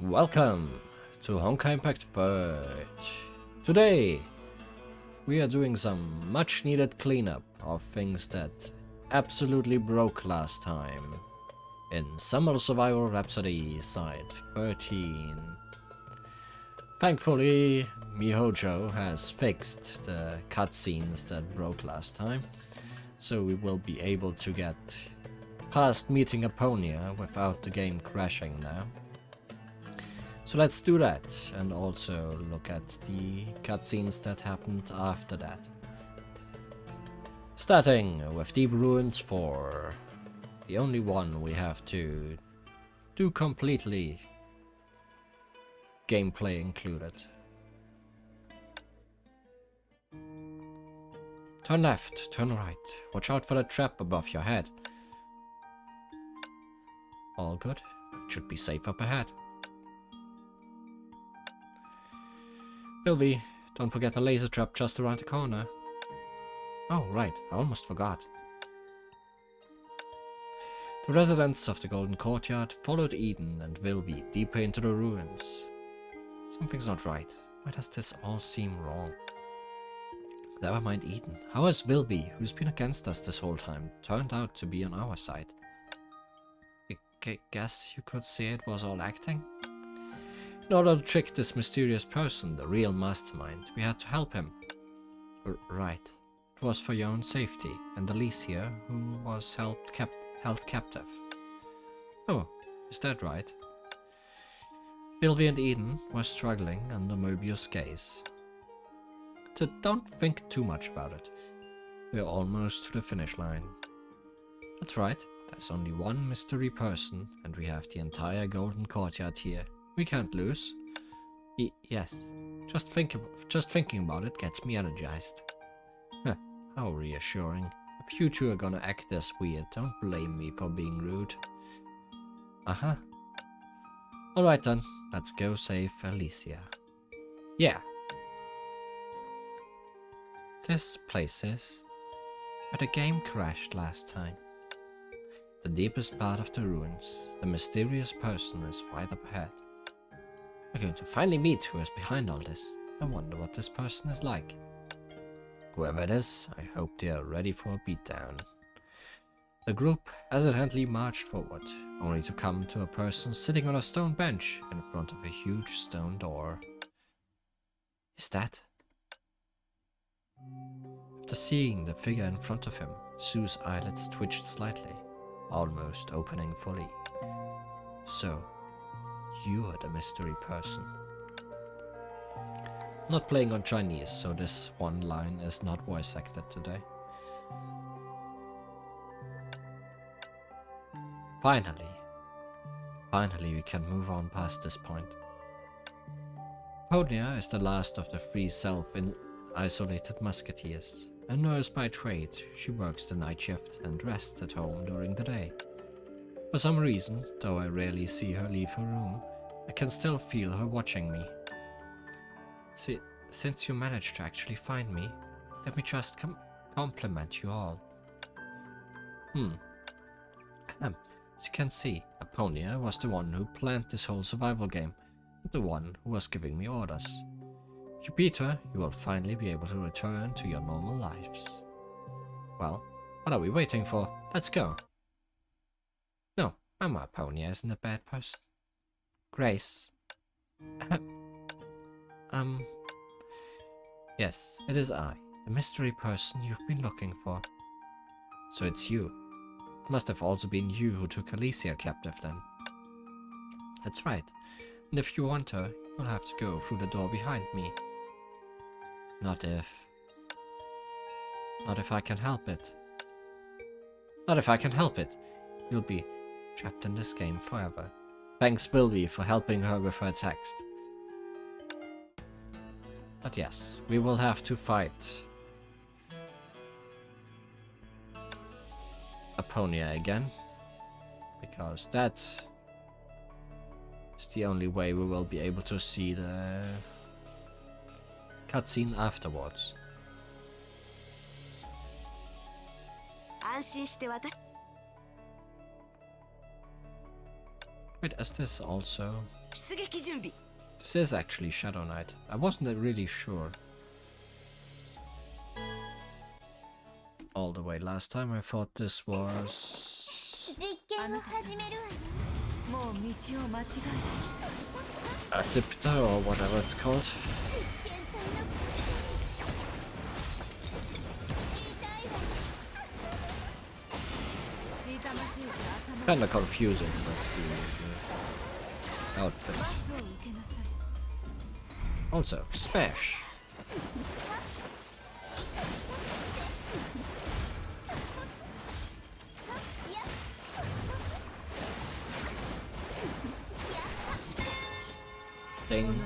Welcome to Honkai Impact Verge. Today we are doing some much needed cleanup of things that absolutely broke last time in Summer Survival Rhapsody Side 13. Thankfully, Mihojo has fixed the cutscenes that broke last time, so we will be able to get past meeting Aponia without the game crashing now. So let's do that, and also look at the cutscenes that happened after that. Starting with Deep Ruins 4, the only one we have to do completely, gameplay included. Turn left, turn right, watch out for the trap above your head. All good, it should be safe up ahead. Sylvie, don't forget the laser trap just around the corner. Oh, right, I almost forgot. The residents of the Goulden Courtyard followed Eden and Vilby deeper into the ruins. Something's not right. Why does this all seem wrong? Never mind Eden. How has Vilby, who's been against us this whole time, turned out to be on our side? I guess you could say it was all acting? In order to trick this mysterious person, the real mastermind, we had to help him. Right. It was for your own safety, and Alicia, who was held captive. Oh, is that right? Sylvie and Eden were struggling under Mobius' gaze. So don't think too much about it. We're almost to the finish line. That's right, there's only one mystery person, and we have the entire Goulden Courtyard here. We can't lose. Yes. Just thinking about it gets me energized. Huh, how reassuring. If you two are gonna act this weird, don't blame me for being rude. Uh-huh. Alright then, let's go save Alicia. Yeah. This place is where the game crashed last time. The deepest part of the ruins. The mysterious person is right up ahead. We're going to finally meet who is behind all this. I wonder what this person is like. Whoever it is, I hope they are ready for a beatdown. The group hesitantly marched forward, only to come to a person sitting on a stone bench in front of a huge stone door. Is that? After seeing the figure in front of him, Sue's eyelids twitched slightly, almost opening fully. So, you are the mystery person. Not playing on Chinese, so this one line is not voice acted today. Finally we can move on past this point. Ponia is the last of the three self-isolated musketeers. A nurse by trade, she works the night shift and rests at home during the day. For some reason, though I rarely see her leave her room, I can still feel her watching me. See, since you managed to actually find me, let me just compliment you all. As you can see, Aponia was the one who planned this whole survival game, and the one who was giving me orders. If you beat her, you will finally be able to return to your normal lives. Well, what are we waiting for? Let's go. No, Mama Aponia isn't a bad person. Grace. Yes, it is I, the mystery person you've been looking for. So it's you. It must have also been you who took Alicia captive then. That's right, and if you want her, you'll have to go through the door behind me. Not if I can help it. Not if I can help it. You'll be trapped in this game forever. Thanks Vilby for helping her with her text. But yes, we will have to fight Aponia again, because that is the only way we will be able to see the cutscene afterwards. Wait, is this also This is actually Shadow Knight. I wasn't really sure. All the way last time I thought this was a scepter or whatever it's called. Kinda confusing with the outfit. Also, smash! Ding.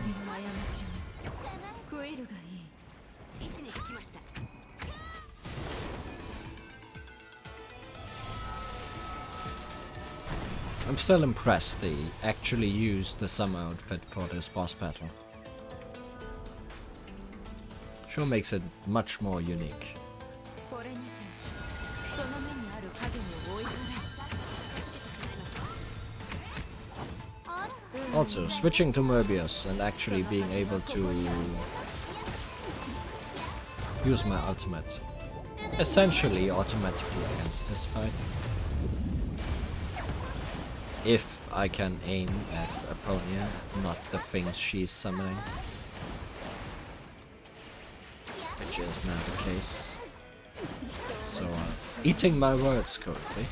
I'm still impressed they actually used the summer outfit for this boss battle. Sure makes it much more unique. Also, switching to Mobius and actually being able to use my ultimate essentially automatically against this fight. If I can aim at Aponia, not the things she's summoning. Which is now the case. So, eating my words currently.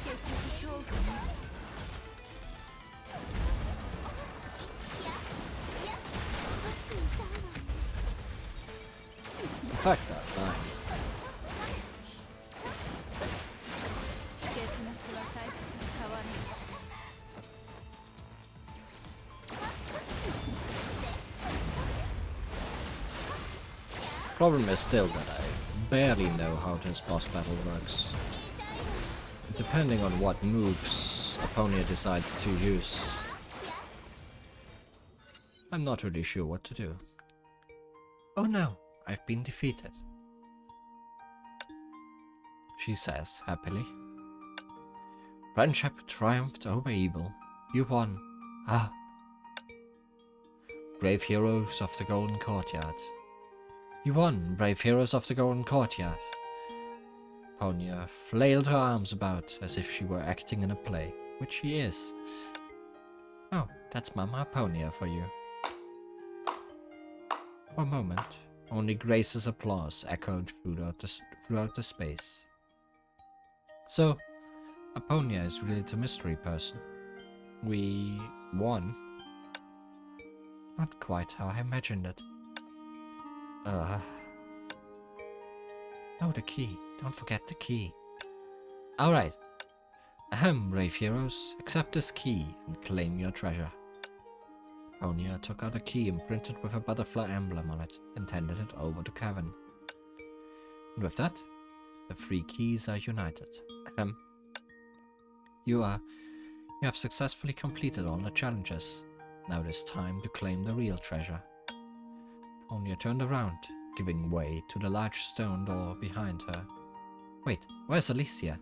Attack that line. Problem is still that I barely know how this boss battle works. Depending on what moves Aponia decides to use, I'm not really sure what to do. Oh no, I've been defeated, she says happily. Friendship triumphed over evil. You won. Ah. Brave heroes of the Goulden Courtyard. You won, brave heroes of the Goulden Courtyard. Aponia flailed her arms about as if she were acting in a play, which she is. Oh, that's Mama Aponia for you. For a moment, only Grace's applause echoed throughout the space. So, Aponia is really the mystery person. We won. Not quite how I imagined it. Oh, the key. Don't forget the key. Alright. Ahem, brave heroes. Accept this key and claim your treasure. Aponia took out a key imprinted with a butterfly emblem on it and handed it over to Kevin. And with that, the three keys are united. Ahem. You have successfully completed all the challenges. Now it is time to claim the real treasure. Aponia turned around, giving way to the large stone door behind her. Wait, where's Alicia?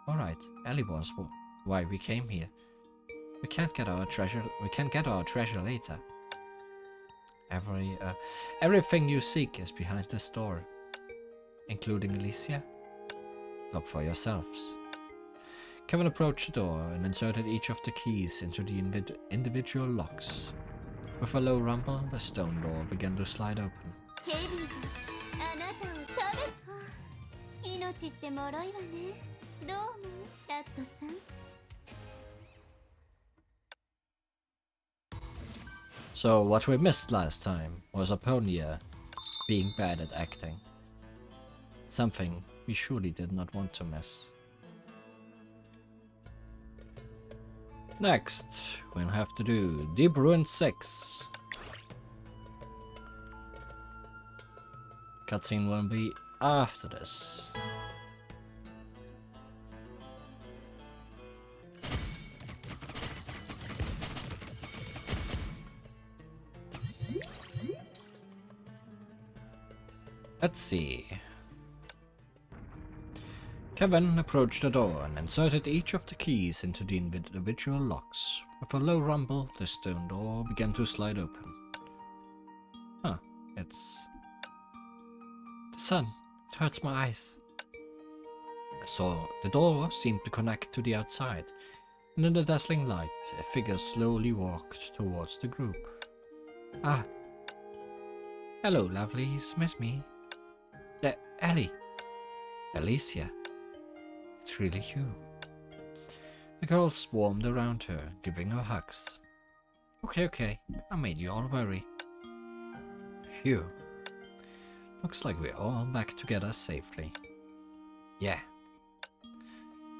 Alright, Ellie was why we came here. We can't get our treasure later. Everything you seek is behind this door. Including Alicia? Look for yourselves. Kevin approached the door and inserted each of the keys into the individual locks. With a low rumble, the stone door began to slide open. So what we missed last time was Aponia being bad at acting. Something we surely did not want to miss. Next, we'll have to do Deep Ruin 6. Cutscene will be after this. Let's see. Kevin approached the door and inserted each of the keys into the individual locks. With a low rumble, the stone door began to slide open. Huh, it's... the sun. It hurts my eyes. So the door seemed to connect to the outside, and in the dazzling light, a figure slowly walked towards the group. Ah. Hello, lovelies. Miss me? Ellie. Alicia. It's really you. The girls swarmed around her, giving her hugs. Okay. I made you all worry. Phew. Looks like we're all back together safely. Yeah.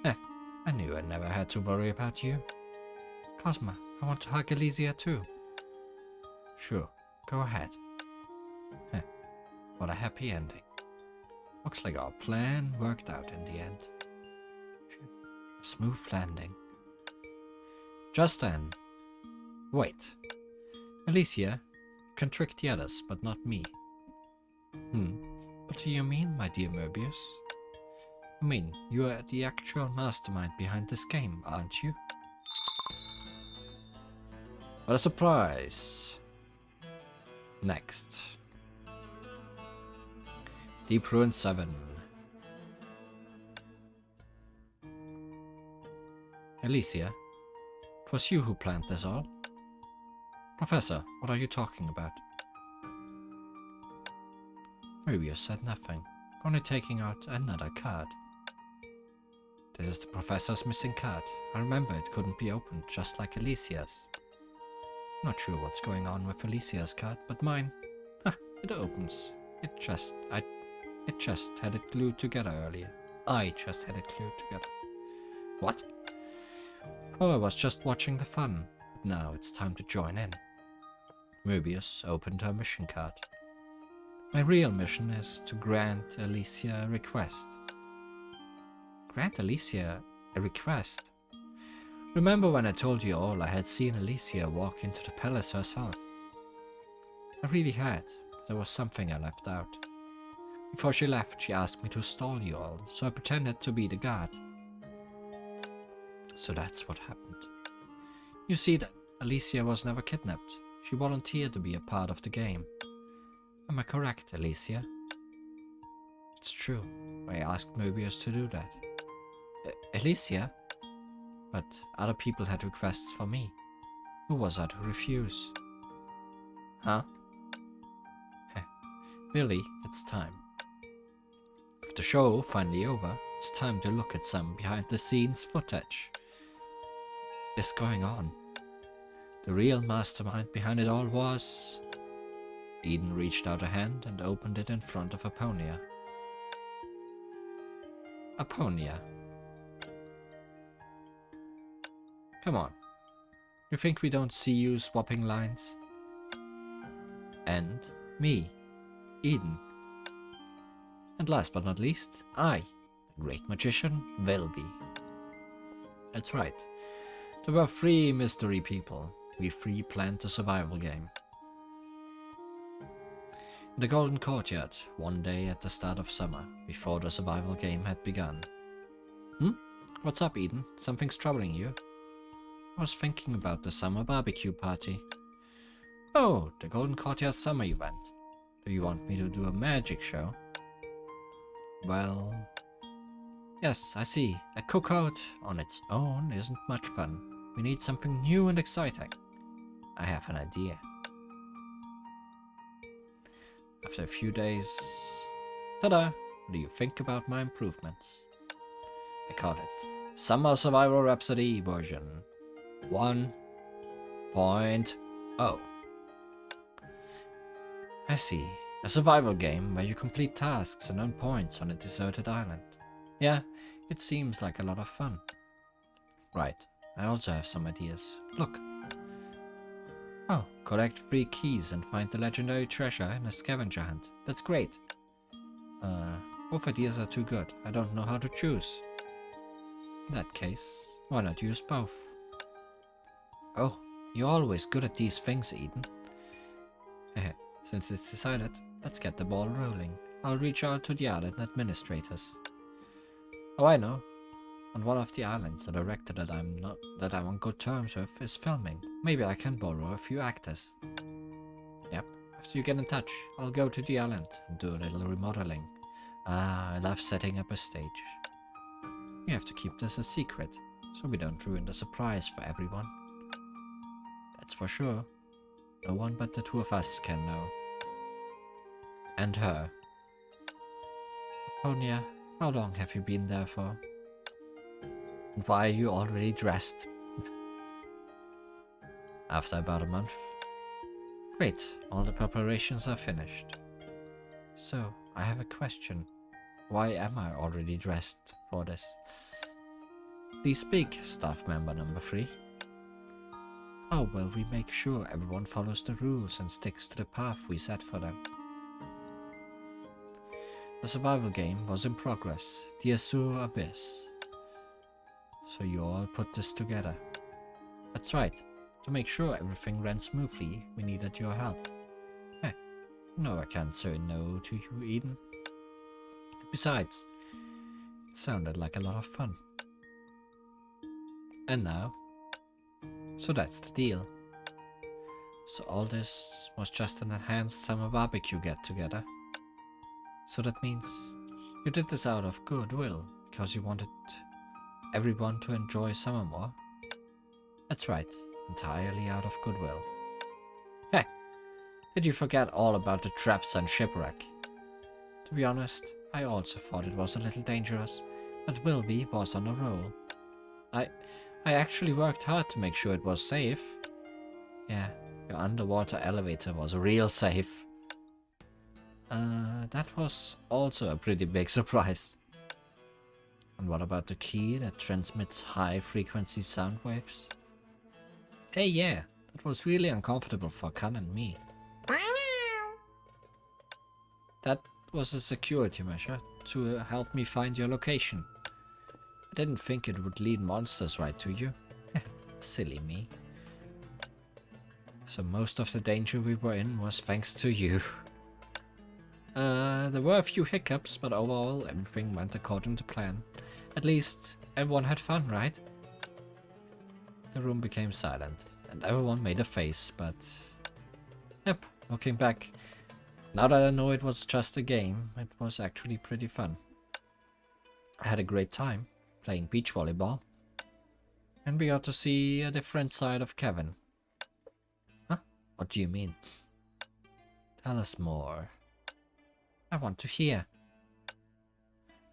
I knew I never had to worry about you. Cosma, I want to hug Alicia too. Sure, go ahead. What a happy ending. Looks like our plan worked out in the end. Smooth landing. Just then. Wait. Alicia, you can trick the others, but not me. What do you mean, my dear Möbius? I mean, you are the actual mastermind behind this game, aren't you? What a surprise! Next. Deep Ruin 7. Alicia, it was you who planned this all? Professor, what are you talking about? Möbius said nothing, only taking out another card. This is the Professor's missing card. I remember it couldn't be opened, just like Alicia's. Not sure what's going on with Alicia's card, but mine, it opens. It just had it glued together earlier. I just had it glued together. What? Oh, I was just watching the fun, but now it's time to join in. Möbius opened her mission card. My real mission is to grant Alicia a request. Grant Alicia a request? Remember when I told you all I had seen Alicia walk into the palace herself? I really had, but there was something I left out. Before she left, she asked me to stall you all, so I pretended to be the guard. So that's what happened. You see that Alicia was never kidnapped. She volunteered to be a part of the game. Am I correct, Alicia? It's true. I asked Möbius to do that. Alicia? But other people had requests for me. Who was I to refuse? Huh? Really, it's time. With the show finally over, it's time to look at some behind-the-scenes footage. What's going on? The real mastermind behind it all was... Eden reached out a hand and opened it in front of Aponia. Aponia. Come on. You think we don't see you swapping lines? And me, Eden. And last but not least, I, the great magician, Velby. That's right. There were 3 mystery people. We 3 planned a survival game. In the Goulden Courtyard, one day at the start of summer, before the survival game had begun. What's up, Eden? Something's troubling you? I was thinking about the summer barbecue party. Oh, the Goulden Courtyard summer event. Do you want me to do a magic show? Well... Yes, I see. A cookout on its own isn't much fun. We need something new and exciting. I have an idea. After a few days... Ta-da! What do you think about my improvements? I called it Summer Survival Rhapsody version 1.0. I see. A survival game where you complete tasks and earn points on a deserted island. Yeah, it seems like a lot of fun. Right, I also have some ideas. Look. Oh, collect 3 keys and find the legendary treasure in a scavenger hunt. That's great. Both ideas are too good. I don't know how to choose. In that case, why not use both? Oh, you're always good at these things, Eden. Since it's decided, let's get the ball rolling. I'll reach out to the island administrators. Oh, I know. On one of the islands, a director that I'm on good terms with is filming. Maybe I can borrow a few actors. Yep. After you get in touch, I'll go to the island and do a little remodeling. I love setting up a stage. We have to keep this a secret, so we don't ruin the surprise for everyone. That's for sure. No one but the two of us can know. And her. Tonya, how long have you been there for? And why are you already dressed? After about a month. Great, all the preparations are finished. So, I have a question. Why am I already dressed for this? Please speak, staff member number 3. Oh, well, we make sure everyone follows the rules and sticks to the path we set for them. The survival game was in progress, the Azure Abyss. So you all put this together. That's right. To make sure everything ran smoothly, we needed your help. No, I can't say no to you, Eden. Besides, it sounded like a lot of fun. And now? So that's the deal. So all this was just an enhanced summer barbecue get-together. So that means you did this out of goodwill, because you wanted everyone to enjoy summer more? That's right, entirely out of goodwill. Heh! Did you forget all about the traps and shipwreck? To be honest, I also thought it was a little dangerous, but Wilby was on a roll. I actually worked hard to make sure it was safe. Yeah, your underwater elevator was real safe. That was also a pretty big surprise. And what about the key that transmits high-frequency sound waves? Hey, yeah, that was really uncomfortable for Khan and me. That was a security measure to help me find your location. I didn't think it would lead monsters right to you. Silly me. So most of the danger we were in was thanks to you. There were a few hiccups, but overall everything went according to plan. At least everyone had fun, right? The room became silent, and everyone made a face, but... Yep, looking back, now that I know it was just a game, it was actually pretty fun. I had a great time playing beach volleyball, and we got to see a different side of Kevin. Huh? What do you mean? Tell us more. I want to hear.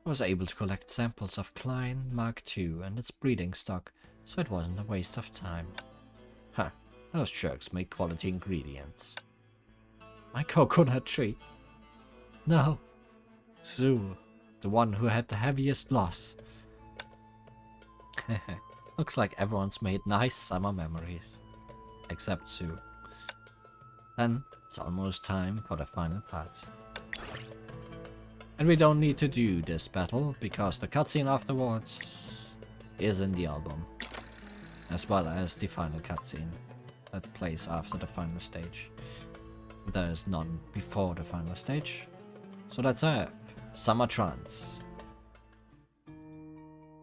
I was able to collect samples of Klein Mark II and its breeding stock, so it wasn't a waste of time. Huh, those jerks make quality ingredients. My coconut tree? No. Zoo, the one who had the heaviest loss. Looks like everyone's made nice summer memories. Except Sue. Then it's almost time for the final part. And we don't need to do this battle, because the cutscene afterwards is in the album. As well as the final cutscene that plays after the final stage. There is none before the final stage. So let's have Summer Trance.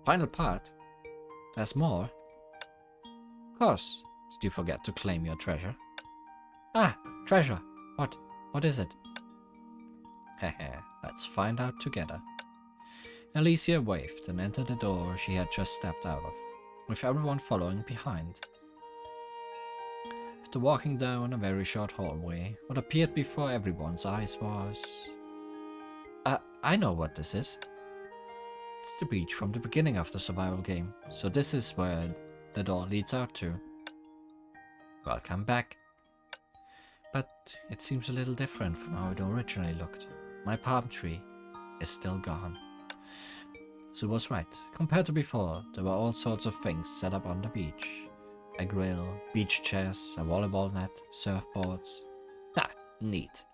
Final part? There's more? Of course. Did you forget to claim your treasure? Ah, treasure. What is it? Hehe, let's find out together. Alicia waved and entered the door she had just stepped out of, with everyone following behind. After walking down a very short hallway, what appeared before everyone's eyes was... I know what this is. It's the beach from the beginning of the survival game, so this is where the door leads out to. Welcome back. But it seems a little different from how it originally looked. My palm tree is still gone. Sue was right. Compared to before, there were all sorts of things set up on the beach. A grill, beach chairs, a volleyball net, surfboards. Ha! Neat.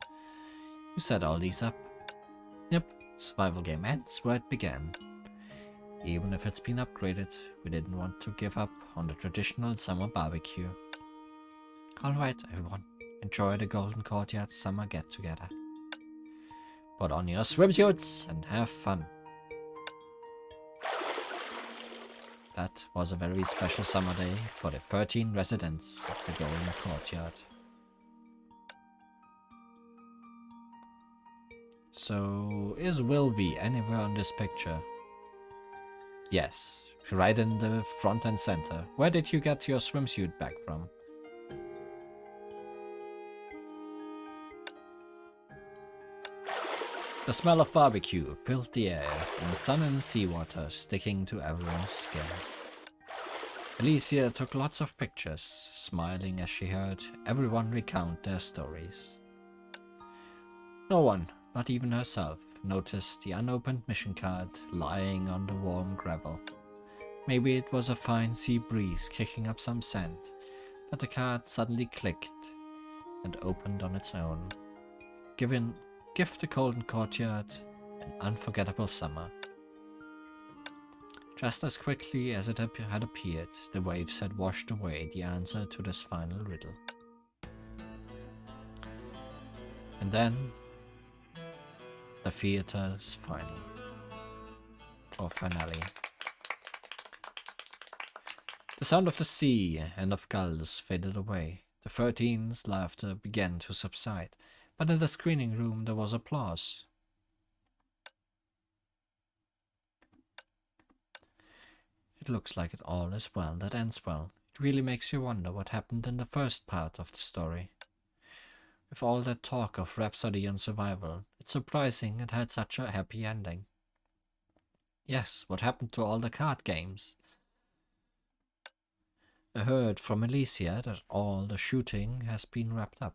You set all these up? Yep, survival game ends where it began. Even if it's been upgraded, we didn't want to give up on the traditional summer barbecue. Alright everyone, enjoy the Goulden Courtyard summer get-together. Put on your swimsuits and have fun. That was a very special summer day for the 13 residents of the Goulden Courtyard. So, is Wilby anywhere on this picture? Yes, right in the front and center. Where did you get your swimsuit bag from? The smell of barbecue filled the air, and the sun and seawater sticking to everyone's skin. Alicia took lots of pictures, smiling as she heard everyone recount their stories. No one, not even herself, noticed the unopened mission card lying on the warm gravel. Maybe it was a fine sea breeze kicking up some sand, but the card suddenly clicked and opened on its own. Give the Goulden Courtyard an unforgettable summer. Just as quickly as it had appeared, the waves had washed away the answer to this final riddle. And then, the theater's finale. The sound of the sea and of gulls faded away. The 13's laughter began to subside, but in the screening room there was applause. It looks like it all is well that ends well. It really makes you wonder what happened in the first part of the story. With all that talk of Rhapsody and survival, it's surprising it had such a happy ending. Yes, what happened to all the card games? I heard from Alicia that all the shooting has been wrapped up.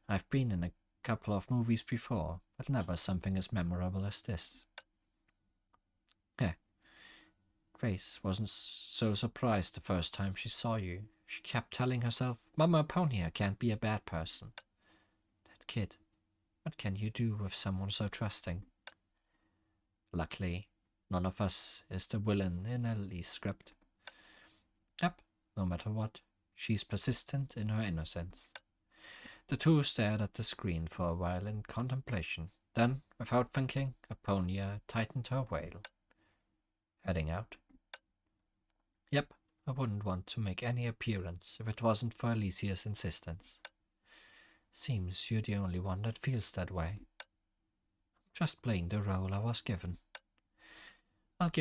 I've been in a couple of movies before, but never something as memorable as this. Grace wasn't so surprised the first time she saw you. She kept telling herself, Mama Ponia can't be a bad person. That kid. What can you do with someone so trusting? Luckily, none of us is the villain in Ellie's script. Yep, no matter what, she's persistent in her innocence. The two stared at the screen for a while in contemplation. Then, without thinking, Aponia tightened her veil. Heading out? Yep, I wouldn't want to make any appearance if it wasn't for Alicia's insistence. Seems you're the only one that feels that way. Just playing the role I was given. I'll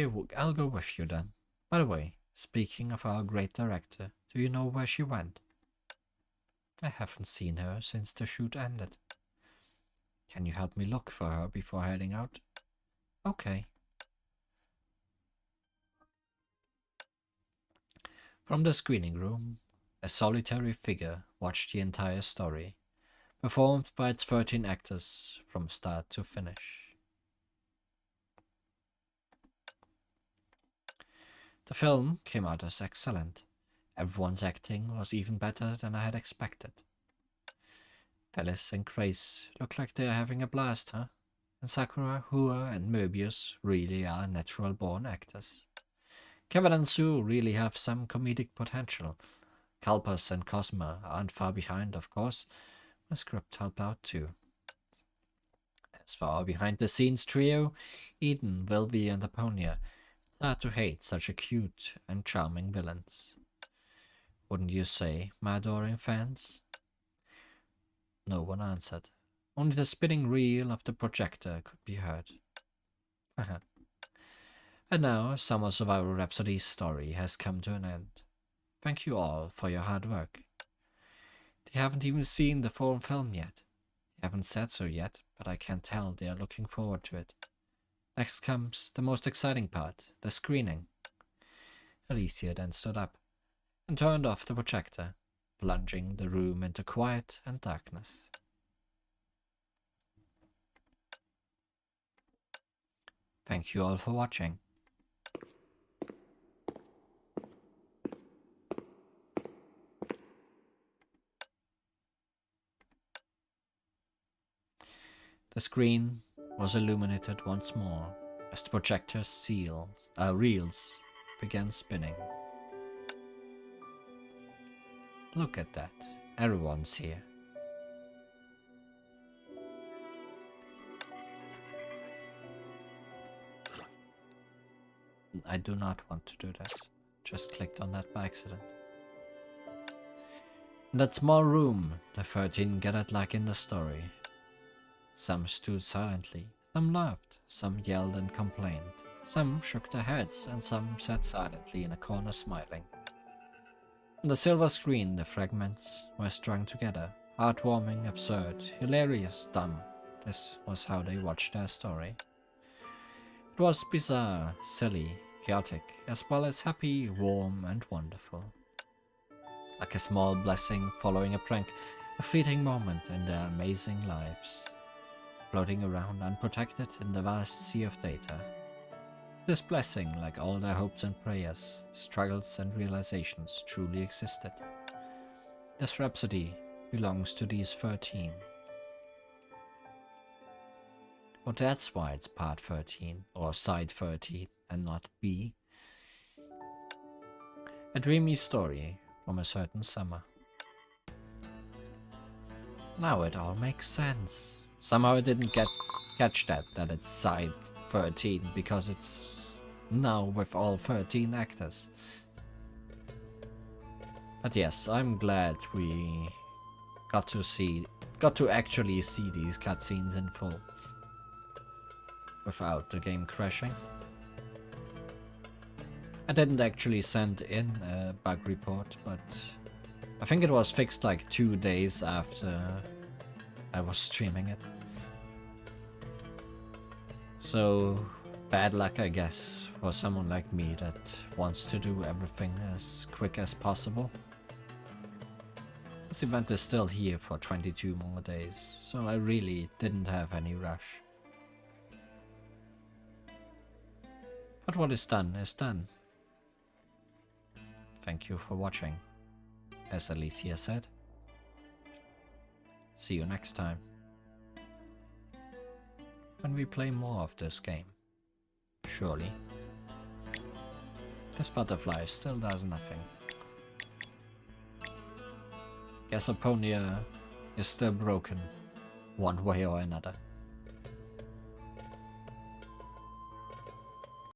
go with you then. By the way, speaking of our great director, do you know where she went? I haven't seen her since the shoot ended. Can you help me look for her before heading out? Okay. From the screening room, a solitary figure watched the entire story, performed by its 13 actors from start to finish. The film came out as excellent. Everyone's acting was even better than I had expected. Phyllis and Grace look like they're having a blast, huh? And Sakura, Hua, and Möbius really are natural-born actors. Kevin and Sue really have some comedic potential. Kalpas and Cosma aren't far behind, of course. My script helped out too. As for our behind-the-scenes trio, Eden, Wilby, and Aponia, it's hard to hate such a cute and charming villains. Wouldn't you say, my adoring fans? No one answered. Only the spinning reel of the projector could be heard. And now, Summer Survival Rhapsody's story has come to an end. Thank you all for your hard work. They haven't even seen the full film yet. They haven't said so yet, but I can tell they are looking forward to it. Next comes the most exciting part, the screening. Alicia then stood up and turned off the projector, plunging the room into quiet and darkness. Thank you all for watching. The screen was illuminated once more as the projector's reels began spinning. Look at that, everyone's here. I do not want to do that. Just clicked on that by accident. In that small room, the 13 gathered like in the story. Some stood silently, some laughed, some yelled and complained, some shook their heads, and some sat silently in a corner smiling. On the silver screen, the fragments were strung together, heartwarming, absurd, hilarious, dumb. This was how they watched their story. It was bizarre, silly, chaotic, as well as happy, warm, and wonderful. Like a small blessing following a prank, a fleeting moment in their amazing lives, floating around unprotected in the vast sea of data. This blessing, like all their hopes and prayers, struggles and realizations, truly existed. This Rhapsody belongs to these 13. Well, that's why it's part 13, or side 13, and not B. A dreamy story from a certain summer. Now it all makes sense. Somehow I didn't catch that it's side 13, because it's now with all 13 actors. But yes, I'm glad we got to actually see these cutscenes in full. Without the game crashing. I didn't actually send in a bug report, but I think it was fixed like 2 days after I was streaming it. So, bad luck, I guess, for someone like me that wants to do everything as quick as possible. This event is still here for 22 more days, so I really didn't have any rush. But what is done is done. Thank you for watching, as Alicia said. See you next time, when we play more of this game. Surely. This butterfly still does nothing. Guess Aponia is still broken, one way or another.